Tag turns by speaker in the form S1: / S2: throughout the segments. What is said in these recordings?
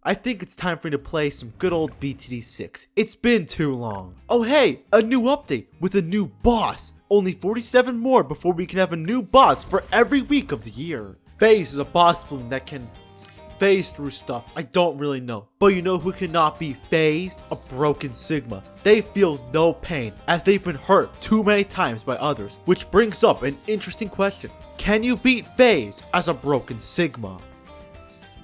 S1: I think it's time for me to play some good old BTD 6. It's been too long. Oh hey, a new update with a new boss. Only 47 more before we can have a new boss for every week of the year. Phayze is a boss bloon that can phase through stuff. I don't really know. But you know who cannot be phased? A broken Sigma. They feel no pain as they've been hurt too many times by others. Which brings up an interesting question. Can you beat Phayze as a broken Sigma?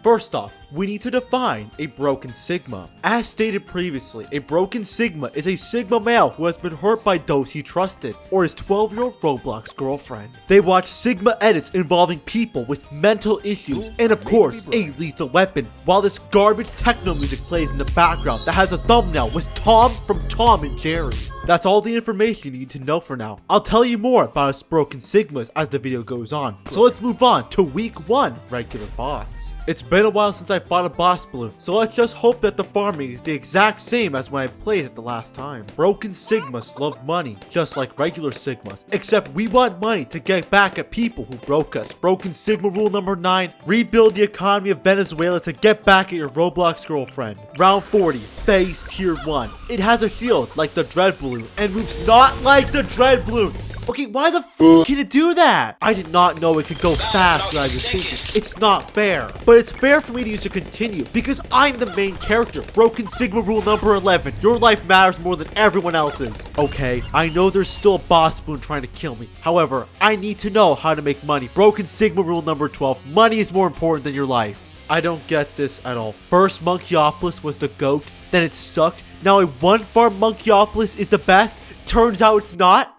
S1: First off, we need to define a broken Sigma. As stated previously, a broken Sigma is a Sigma male who has been hurt by those he trusted, or his 12-year-old Roblox girlfriend. They watch Sigma edits involving people with mental issues, and of course, a lethal weapon, while this garbage techno music plays in the background that has a thumbnail with Tom from Tom and Jerry. That's all the information you need to know for now. I'll tell you more about us broken Sigmas as the video goes on. So let's move on to week 1 regular boss. It's been a while since I fought a boss bloon, so let's just hope that the farming is the exact same as when I played it the last time. Broken Sigmas love money, just like regular Sigmas, except we want money to get back at people who broke us. Broken Sigma rule number 9, rebuild the economy of Venezuela to get back at your Roblox girlfriend. Round 40, Phayze tier 1. It has a shield like the Dread Balloon and moves not like the Dread Balloon. Okay, why the f can it do that? I did not know it could go faster as I was thinking. It's not fair. But it's fair for me to use a continue because I'm the main character. Broken Sigma rule number 11. Your life matters more than everyone else's. Okay, I know there's still a boss bloon trying to kill me. However, I need to know how to make money. Broken Sigma rule number 12. Money is more important than your life. I don't get this at all. First Monkeyopolis was the GOAT, then it sucked. Now a one-farm Monkeyopolis is the best. Turns out it's not.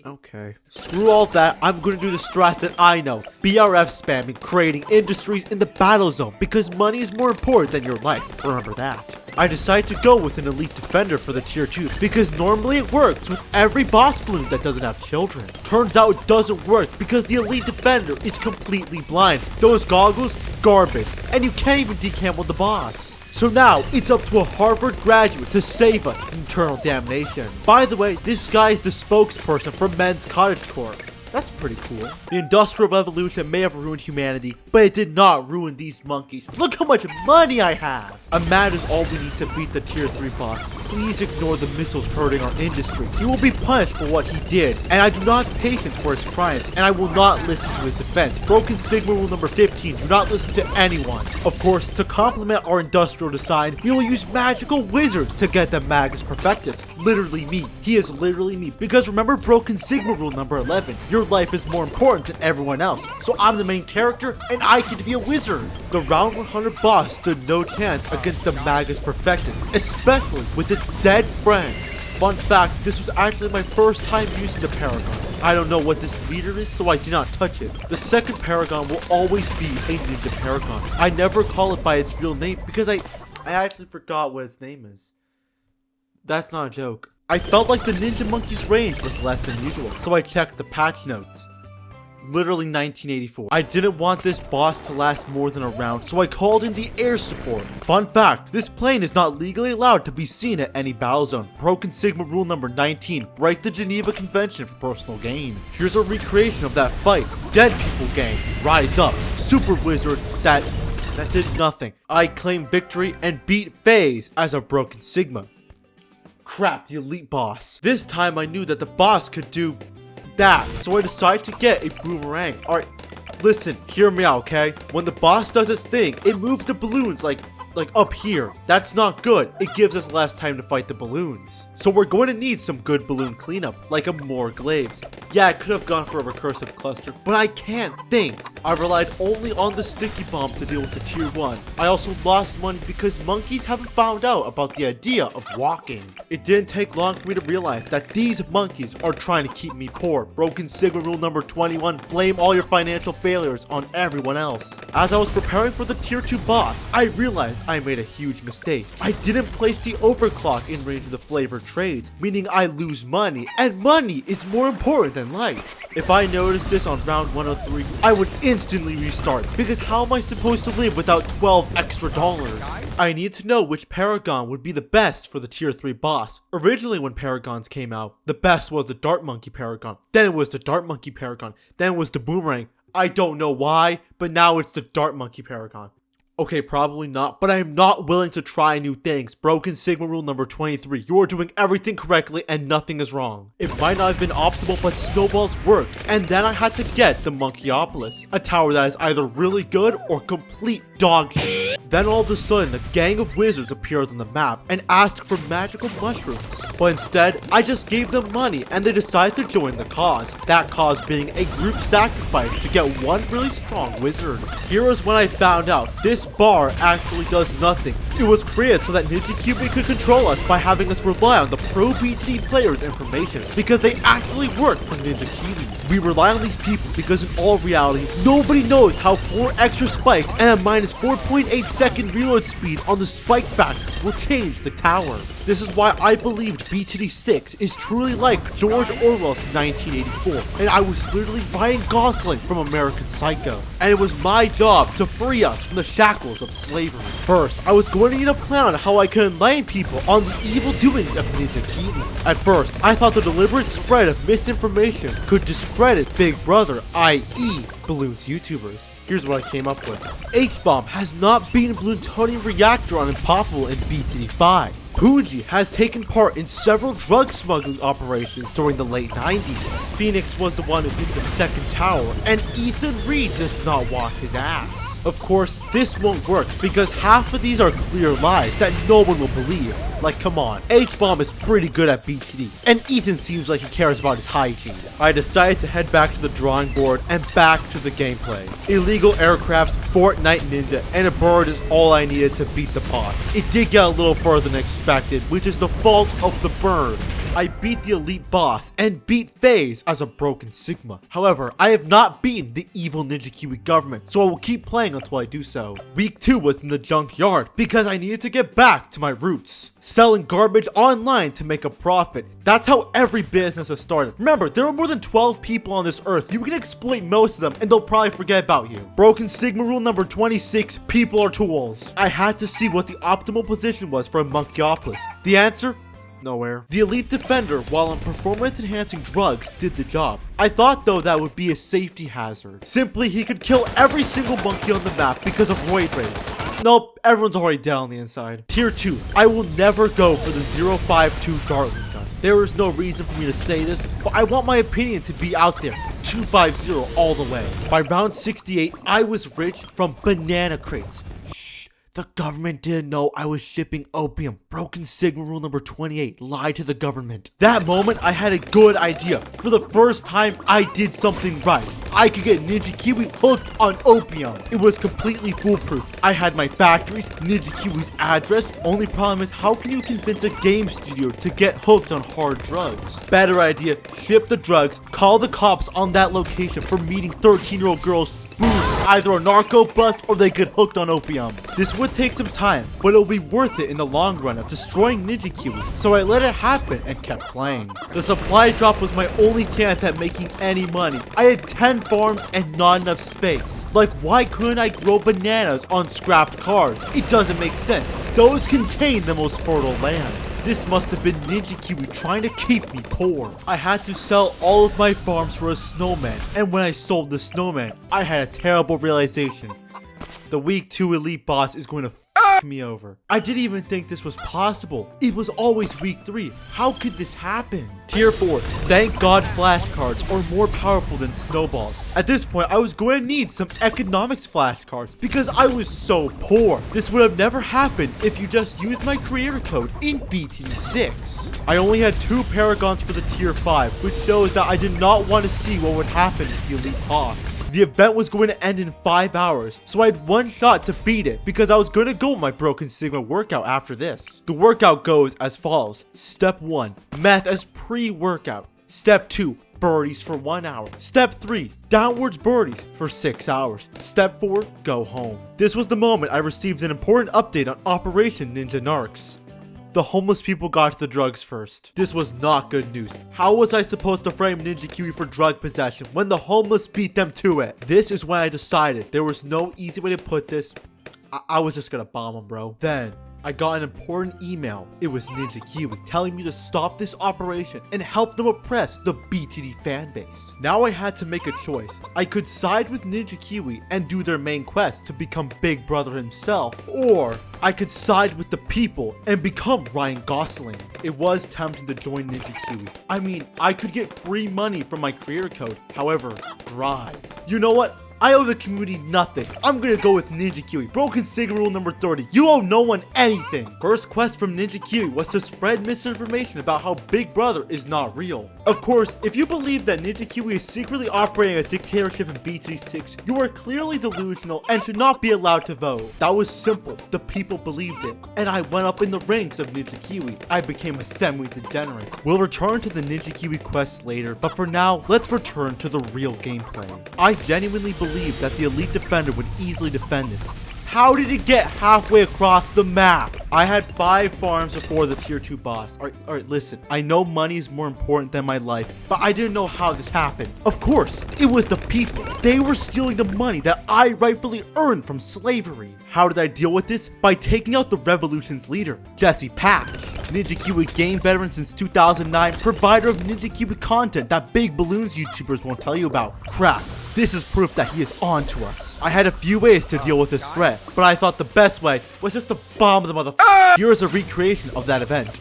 S1: Okay. Screw all that, I'm gonna do the strat that I know. BRF spamming, creating industries in the battle zone, because money is more important than your life. Remember that. I decided to go with an elite defender for the tier 2, because normally it works with every boss bloon that doesn't have children. Turns out it doesn't work, because the elite defender is completely blind. Those goggles, garbage. And you can't even decam with the boss. So now, it's up to a Harvard graduate to save us from eternal damnation. By the way, this guy is the spokesperson for Men's Cottage Corp. That's pretty cool. The Industrial Revolution may have ruined humanity, but it did not ruin these monkeys. Look how much money I have! A man is all we need to beat the tier 3 boss. Please ignore the missiles hurting our industry. He will be punished for what he did, and I do not have patience for his crimes, and I will not listen to his defense. Broken Sigma rule number 15, do not listen to anyone. Of course, to complement our industrial design, we will use magical wizards to get the Magus Perfectus. Literally me. He is literally me. Because remember Broken Sigma rule number 11, your life is more important than everyone else. So I'm the main character, and I get to be a wizard. The round 100 boss stood no chance against the Magus Perfectus, especially with its dead friends. Fun fact, this was actually my first time using the Paragon. I don't know what this meter is, so I did not touch it. The second Paragon will always be a Ninja Paragon. I never call it by its real name because I actually forgot what its name is. That's not a joke. I felt like the Ninja Monkey's range was less than usual, so I checked the patch notes. Literally 1984. I didn't want this boss to last more than a round, so I called in the air support. Fun fact, this plane is not legally allowed to be seen at any battle zone. Broken Sigma rule number 19, break the Geneva Convention for personal gain. Here's a recreation of that fight. Dead People Gang, rise up. Super Wizard, that did nothing. I claim victory and beat Phayze as a Broken Sigma. Crap, the elite boss. This time I knew that the boss could do that, so I decided to get a boomerang. Alright, listen, hear me out, okay? When the boss does its thing, it moves the balloons like up here. That's not good. It gives us less time to fight the balloons. So we're going to need some good balloon cleanup, like a more glaives. Yeah, I could have gone for a recursive cluster, but I can't think. I relied only on the sticky bomb to deal with the tier 1. I also lost money because monkeys haven't found out about the idea of walking. It didn't take long for me to realize that these monkeys are trying to keep me poor. Broken Sigma rule number 21, blame all your financial failures on everyone else. As I was preparing for the tier 2 boss, I realized I made a huge mistake. I didn't place the overclock in range of the flavored trades, meaning I lose money, and money is more important than life. If I noticed this on round 103, I would instantly restart, because how am I supposed to live without 12 extra dollars? I need to know which Paragon would be the best for the tier 3 boss. Originally when Paragons came out, the best was the Dart Monkey Paragon, then it was the Dart Monkey Paragon, then it was the Boomerang. I don't know why, but now it's the Dart Monkey Paragon. Okay, probably not, but I am not willing to try new things. Broken Sigma rule number 23. You are doing everything correctly and nothing is wrong. It might not have been optimal, but snowballs worked. And then I had to get the Monkeyopolis, a tower that is either really good or complete dog shit. Then all of a sudden, a gang of wizards appeared on the map and asked for magical mushrooms. But instead, I just gave them money and they decided to join the cause. That cause being a group sacrifice to get one really strong wizard. Here is when I found out this bar actually does nothing. It was created so that NinjaKiwi could control us by having us rely on the pro BTD players' information because they actually work for NinjaKiwi. We rely on these people because in all reality, nobody knows how 4 extra spikes and a minus 4.8 second reload speed on the spike factor will change the tower. This is why I believed BTD 6 is truly like George Orwell's 1984, and I was literally Ryan Gosling from American Psycho. And it was my job to free us from the shackles of slavery. First, I was going to need a plan on how I could enlighten people on the evil doings of NinjaKiwi. At first, I thought the deliberate spread of misinformation could discredit Big Brother, i.e. Bloon's YouTubers. Here's what I came up with. H-Bomb has not beaten Plutonium Reactor on Impossible in BTD 5. Phayze has taken part in several drug smuggling operations during the late 90s. Phoenix was the one who hit the second tower, and Ethan Reed does not wash his ass. Of course, this won't work because half of these are clear lies that no one will believe. Like, come on, H-Bomb is pretty good at BTD, and Ethan seems like he cares about his hygiene. I decided to head back to the drawing board and back to the gameplay. Illegal aircrafts, Fortnite Ninja, and a bird is all I needed to beat the boss. It did get a little further than expected, which is the fault of the bird. I beat the elite boss and beat Phayze as a broken Sigma. However, I have not beaten the evil NinjaKiwi government, so I will keep playing until I do so. Week 2 was in the junkyard because I needed to get back to my roots. Selling garbage online to make a profit. That's how every business has started. Remember, there are more than 12 people on this earth. You can exploit most of them and they'll probably forget about you. Broken Sigma rule number 26, people are tools. I had to see what the optimal position was for a Monkeyopolis. The answer? Nowhere. The elite defender, while on performance enhancing drugs, did the job. I thought though that would be a safety hazard. Simply, he could kill every single monkey on the map because of void rage. Nope, everyone's already down on the inside. Tier 2, I will never go for the 052 Dartling gun. There is no reason for me to say this, but I want my opinion to be out there. 250 all the way. By round 68, I was rich from banana crates. The government didn't know I was shipping opium. Broken Sigma rule number 28. Lie to the government. That moment, I had a good idea. For the first time, I did something right. I could get NinjaKiwi hooked on opium. It was completely foolproof. I had my factories, NinjaKiwi's address. Only problem is, how can you convince a game studio to get hooked on hard drugs? Better idea, ship the drugs, call the cops on that location for meeting 13-year-old girls. Boom! Either a narco bust or they get hooked on opium. This would take some time, but it'll be worth it in the long run of destroying NinjaKiwi, so I let it happen and kept playing. The supply drop was my only chance at making any money. I had 10 farms and not enough space. Like, why couldn't I grow bananas on scrapped cars? It doesn't make sense. Those contain the most fertile land. This must have been NinjaKiwi trying to keep me poor. I had to sell all of my farms for a snowman, and when I sold the snowman, I had a terrible realization. The week 2 elite boss is going to f me over. I didn't even think this was possible. It was always week 3. How could this happen? Tier 4. Thank God flashcards are more powerful than snowballs. At this point, I was going to need some economics flashcards because I was so poor. This would have never happened if you just used my creator code in BTD 6. I only had 2 paragons for the tier 5, which shows that I did not want to see what would happen to the elite boss. The event was going to end in 5 hours, so I had one shot to beat it because I was going to go my Broken Sigma workout after this. The workout goes as follows. Step 1, meth as pre-workout. Step 2, birdies for 1 hour. Step 3, downwards birdies for 6 hours. Step 4, go home. This was the moment I received an important update on Operation Ninja Narcs. The homeless people got to the drugs first. This was not good news. How was I supposed to frame NinjaKiwi for drug possession when the homeless beat them to it? This is when I decided there was no easy way to put this. I was just gonna bomb him, bro. Then I got an important email. It was Ninja Kiwi telling me to stop this operation and help them oppress the BTD fanbase. Now I had to make a choice. I could side with Ninja Kiwi and do their main quest to become Big Brother himself, or I could side with the people and become Ryan Gosling. It was tempting to join Ninja Kiwi. I mean, I could get free money from my creator code. However, drive. You know what? I owe the community nothing. I'm gonna go with Ninja Kiwi. Broken signal rule number 30. You owe no one anything. First quest from Ninja Kiwi was to spread misinformation about how Big Brother is not real. Of course, if you believe that Ninja Kiwi is secretly operating a dictatorship in BTD 6, you are clearly delusional and should not be allowed to vote. That was simple. The people believed it. And I went up in the ranks of Ninja Kiwi. I became a semi-degenerate. We'll return to the Ninja Kiwi quests later, but for now, let's return to the real gameplay. I genuinely believe that the elite defender would easily defend this. How did it get halfway across the map? I had 5 farms before the tier 2 boss. Alright, listen. I know money is more important than my life, but I didn't know how this happened. Of course, it was the people. They were stealing the money that I rightfully earned from slavery. How did I deal with this? By taking out the revolution's leader, Jesse Patch. Ninja Kiwi game veteran since 2009, provider of Ninja Kiwi content that big balloons YouTubers won't tell you about. Crap. This is proof that he is on to us. I had a few ways to deal with this threat, but I thought the best way was just to bomb the motherfucker. Here is a recreation of that event.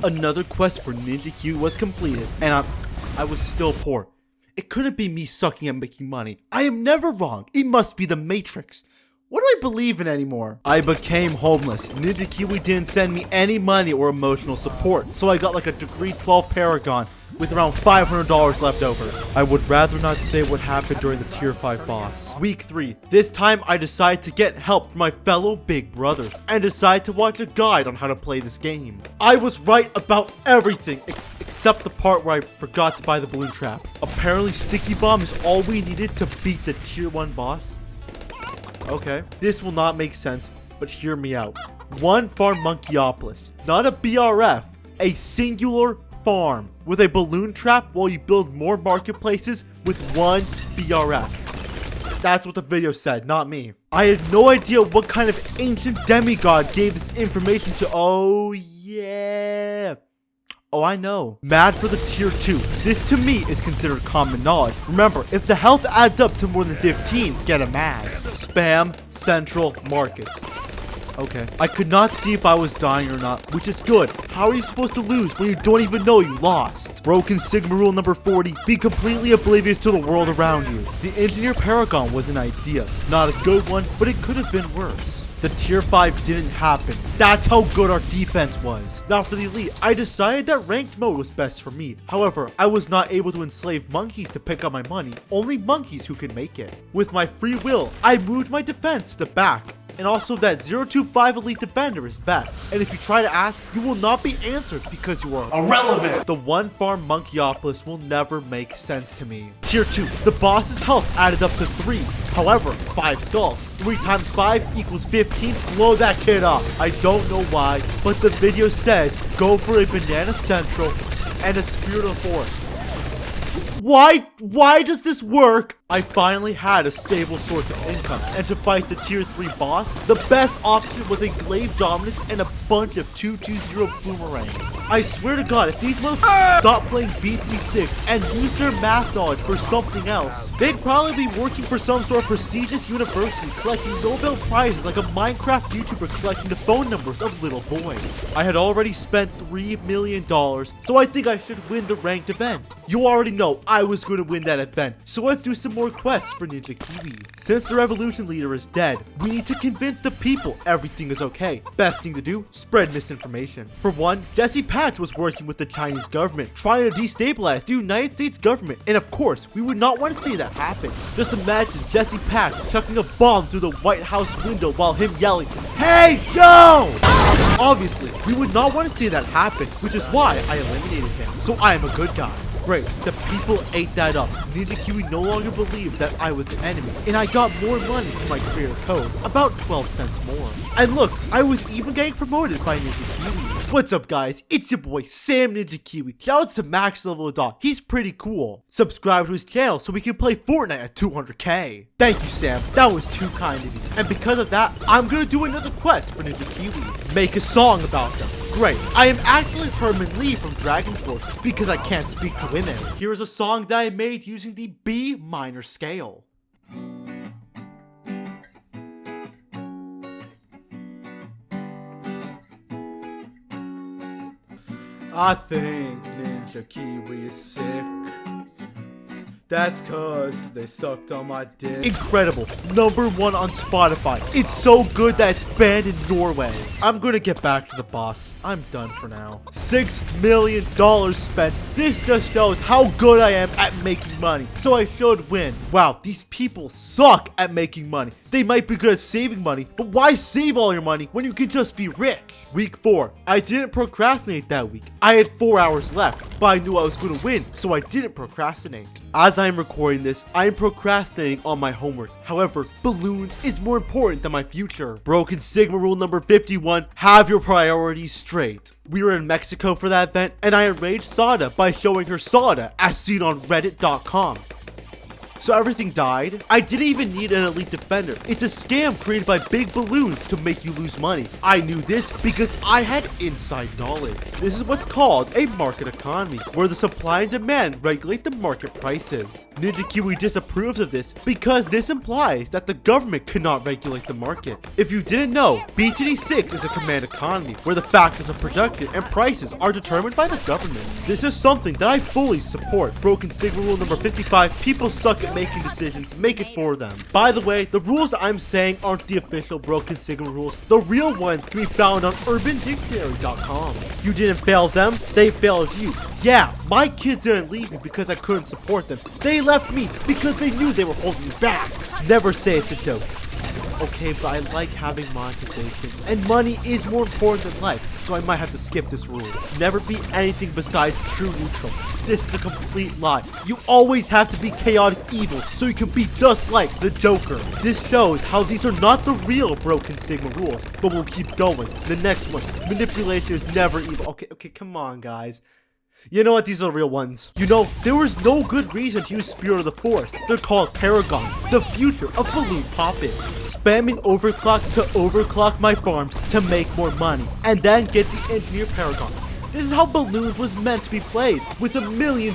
S1: Another quest for Ninja Kiwi was completed, and I was still poor. It couldn't be me sucking at making money. I am never wrong. It must be the Matrix. What do I believe in anymore? I became homeless. Ninja Kiwi didn't send me any money or emotional support, so I got like a degree 12 Paragon with around $500 left over. I would rather not say what happened during the tier 5 boss. Week 3. This time I decide to get help from my fellow big brothers and decide to watch a guide on how to play this game. I was right about everything except the part where I forgot to buy the balloon trap. Apparently Sticky Bomb is all we needed to beat the tier 1 boss. Okay, this will not make sense, but hear me out. One farm Monkeyopolis, not a BRF, a singular farm with a balloon trap while you build more marketplaces with one BRF. That's what the video said, not me. I had no idea what kind of ancient demigod gave this information to. Oh yeah. Oh, I know. Mad for the tier 2. This to me is considered common knowledge. Remember, if the health adds up to more than 15, get a mad. Spam Central Markets. Okay. I could not see if I was dying or not, which is good. How are you supposed to lose when you don't even know you lost? Broken Sigma rule number 40. Be completely oblivious to the world around you. The Engineer Paragon was an idea. Not a good one, but it could have been worse. The tier 5 didn't happen. That's how good our defense was. Now for the elite, I decided that ranked mode was best for me. However, I was not able to enslave monkeys to pick up my money. Only monkeys who could make it. With my free will, I moved my defense to back. And also that 025 elite defender is best. And if you try to ask, you will not be answered because you are irrelevant. The one farm Monkeyopolis will never make sense to me. Tier 2, the boss's health added up to 3. However, 5 skulls. 3 times 5 equals 15. Blow that kid up. I don't know why, but the video says go for a banana central and a spirit of force. Why does this work? I finally had a stable source of income, and to fight the tier 3 boss, the best option was a glaive dominus and a bunch of 220 boomerangs. I swear to God, if these motherfuckers stop playing BTD 6 and use their math knowledge for something else, they'd probably be working for some sort of prestigious university collecting Nobel Prizes like a Minecraft YouTuber collecting the phone numbers of little boys. I had already spent $3 million, so I think I should win the ranked event. You already know I was going to win that event, so let's do some more quests for Ninja Kiwi. Since the revolution leader is dead, we need to convince the people everything is okay. Best thing to do, spread misinformation. For one, Jesse Patch was working with the Chinese government, trying to destabilize the United States government, and of course, we would not want to see that happen. Just imagine Jesse Patch chucking a bomb through the White House window while him yelling, "Hey, Joe!" Obviously, we would not want to see that happen, which is why I eliminated him, so I am a good guy. Great, the people ate that up. Ninja Kiwi no longer believed that I was the enemy, and I got more money from my creator code, about 12 cents more. And look, I was even getting promoted by Ninja Kiwi. What's up, guys? It's your boy Sam Ninja Kiwi. Shoutouts to MaxLevelIdot. He's pretty cool. Subscribe to his channel so we can play Fortnite at 200k. Thank you, Sam. That was too kind of you. And because of that, I'm gonna do another quest for Ninja Kiwi. Make a song about them. Great. I am actually Herman Lee from Dragon Force because I can't speak to women. Here's a song that I made using the B minor scale. I think Ninja Kiwi is sick. That's cause they sucked on my dick. Incredible. #1 on Spotify. It's so good that it's banned in Norway. I'm gonna get back to the boss. I'm done for now. $6 million spent. This just shows how good I am at making money. So I should win. Wow, these people suck at making money. They might be good at saving money, but why save all your money when you can just be rich? Week 4. I didn't procrastinate that week. I had 4 hours left, but I knew I was gonna win, so I didn't procrastinate. As I am recording this, I am procrastinating on my homework. However, balloons is more important than my future. Broken Sigma rule number 51, have your priorities straight. We were in Mexico for that event, and I enraged Sada by showing her Sada as seen on reddit.com. So everything died. I didn't even need an elite defender. It's a scam created by big balloons to make you lose money. I knew this because I had inside knowledge. This is what's called a market economy, where the supply and demand regulate the market prices. Ninja Kiwi disapproves of this because this implies that the government cannot regulate the market. If you didn't know, BTD 6 is a command economy, where the factors of production and prices are determined by the government. This is something that I fully support. Broken Sigma rule number 55, people suck at making decisions, make it for them. By the way, the rules I'm saying aren't the official Broken Sigma rules. The real ones can be found on urbandictionary.com. You didn't fail them, they failed you. Yeah, my kids didn't leave me because I couldn't support them. They left me because they knew they were holding me back. Never say it's a joke. Okay, but I like having monetization, and money is more important than life, so I might have to skip this rule. Never be anything besides true neutral. This is a complete lie. You always have to be chaotic evil, so you can be just like the Joker. This shows how these are not the real Broken Sigma rules, but we'll keep going. The next one, manipulation is never evil. Okay, come on, guys. You know what? These are the real ones. You know, there was no good reason to use Spirit of the Forest. They're called Paragon, the future of balloon popping. Spamming overclocks to overclock my farms to make more money, and then get the engineer Paragon. This is how balloons was meant to be played, with $1 million.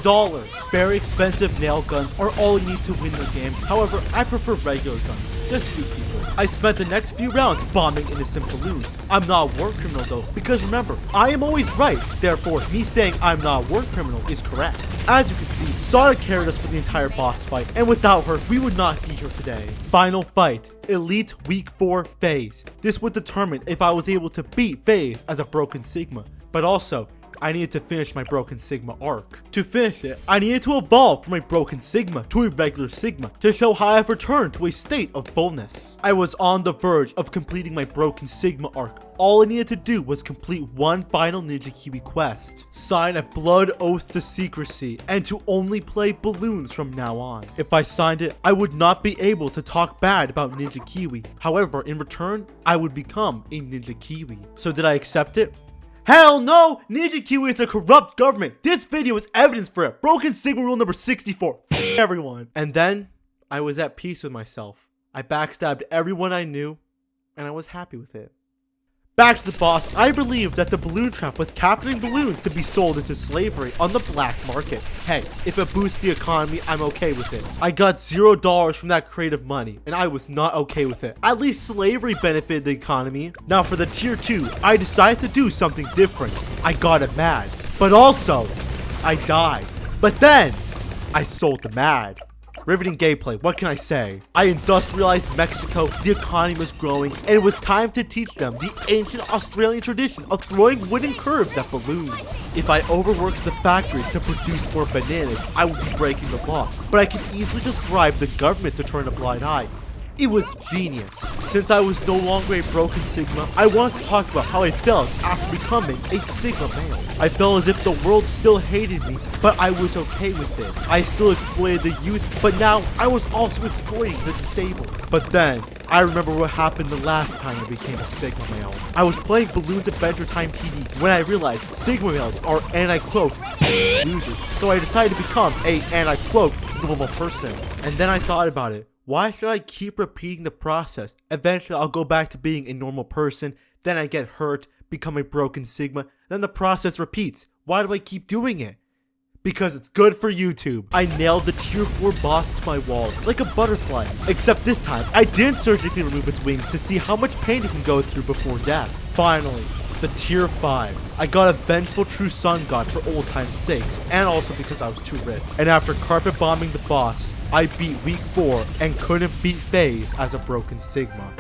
S1: Very expensive nail guns are all you need to win the game. However, I prefer regular guns. Just shoot people. I spent the next few rounds bombing innocent balloons. I'm not a war criminal though, because remember, I am always right. Therefore, me saying I'm not a war criminal is correct. As you can see, Sada carried us for the entire boss fight, and without her, we would not be here today. Final fight. Elite Week 4 Phayze. This would determine if I was able to beat Phayze as a Broken Sigma, but also, I needed to finish my Broken Sigma arc. To finish it, I needed to evolve from a Broken Sigma to a regular Sigma to show how I've returned to a state of fullness. I was on the verge of completing my Broken Sigma arc. All I needed to do was complete one final Ninja Kiwi quest. Sign a blood oath to secrecy and to only play balloons from now on. If I signed it, I would not be able to talk bad about Ninja Kiwi. However, in return, I would become a Ninja Kiwi. So did I accept it? Hell no! Ninja Kiwi is a corrupt government. This video is evidence for it. Broken Sigma rule number 64. Everyone. And then, I was at peace with myself. I backstabbed everyone I knew, and I was happy with it. Back to the boss, I believed that the balloon trap was capturing balloons to be sold into slavery on the black market. Hey, if it boosts the economy, I'm okay with it. I got $0 from that creative money, and I was not okay with it. At least slavery benefited the economy. Now for the tier 2, I decided to do something different. I got it mad, but also, I died. But then, I sold the mad. Riveting gameplay, what can I say? I industrialized Mexico, the economy was growing, and it was time to teach them the ancient Australian tradition of throwing wooden curves at balloons. If I overworked the factories to produce more bananas, I would be breaking the law, but I can easily just bribe the government to turn a blind eye. It was genius. Since I was no longer a broken Sigma, I wanted to talk about how I felt after becoming a Sigma male. I felt as if the world still hated me, but I was okay with it. I still exploited the youth, but now I was also exploiting the disabled. But then, I remember what happened the last time I became a Sigma male. I was playing Bloon's Adventure Time TD when I realized Sigma males are, and I quote, losers. So I decided to become a, and I quote, normal person. And then I thought about it. Why should I keep repeating the process? Eventually I'll go back to being a normal person, then I get hurt, become a broken Sigma, then the process repeats. Why do I keep doing it? Because it's good for YouTube. I nailed the tier 4 boss to my wall, like a butterfly. Except this time, I didn't surgically remove its wings to see how much pain it can go through before death. Finally, the tier 5. I got a vengeful true sun god for old time's sakes, and also because I was too rich. And after carpet bombing the boss, I beat week 4 and couldn't beat Phayze as a broken Sigma.